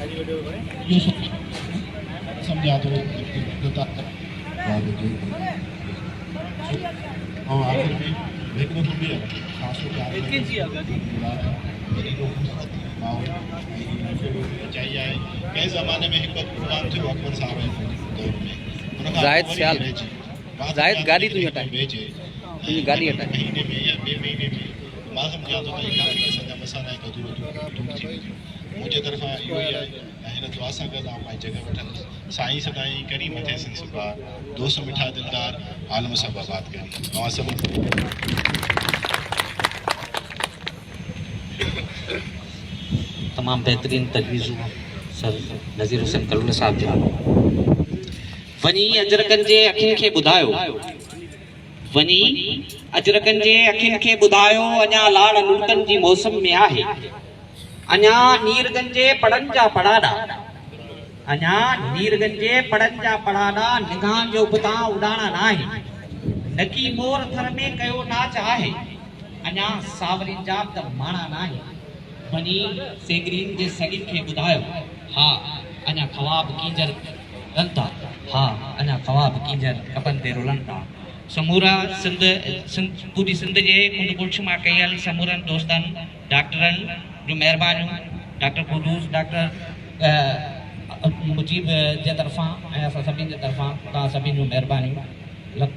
इहो सम्झा थो ऐं आख़िर में हिकु दफ़ो बि ख़ासि चाहिए आहे कंहिं ज़माने में हिकु प्रोग्राम थियो अकबर साहब दौर में ज़ाहिद गाड़ी तुझे हटाए भेजे गाड़ी हटाए महीने में या ॿिए महीने में मां सम्झां थो त असांजा मसाला हिकु दूर दूर थी वेंदियूं मुंहिंजे तरफ़ां इहो ई आहे ऐं हिन दुआ सां गॾु आउं पंहिंजी जॻह वठंदुसि साईं सदाईं करी मथे सिंध सुबार दोस्त मिठा दिलदार आलम सभु आबाद करी तव्हां सभु तमाम बेहतरीन तजवीज़ूं सर नज़ीर हुसैन कलूल साहब जा वञी अजरकनि जे अखियुनि खे ॿुधायो वञी अजरकनि जे अखियुनि खे ॿुधायो अञा लाड़ लुटनि जी मौसम में आहे अञा नीरगंज जे पड़नि जा पड़ाड़ा अञा नीरगंज जे पड़नि जा पड़ाड़ा निगाह जो बुतां उॾाणा न आहिनि नकी मोर थर में कयो नाच आहे अञा सावरिन जा त माणा न आहिनि वञी सेगरीन जे सॻिन खे ॿुधायो हा अञा ख़वाब कींजर रन था हा अञा ख़वाब कींजर कपनि ते रुलनि था समूरा सिंध पूरी सिंध जे कुंड कुल्छ मां कयल समूरनि दोस्तनि डॉक्टरनि जो महिरबानियूं डॉक्टर कुदूस डॉक्टर मुजीब जे तरफ़ां ऐं असां सभिनी जे तरफ़ां तव्हां सभिनी जूं महिरबानियूं लख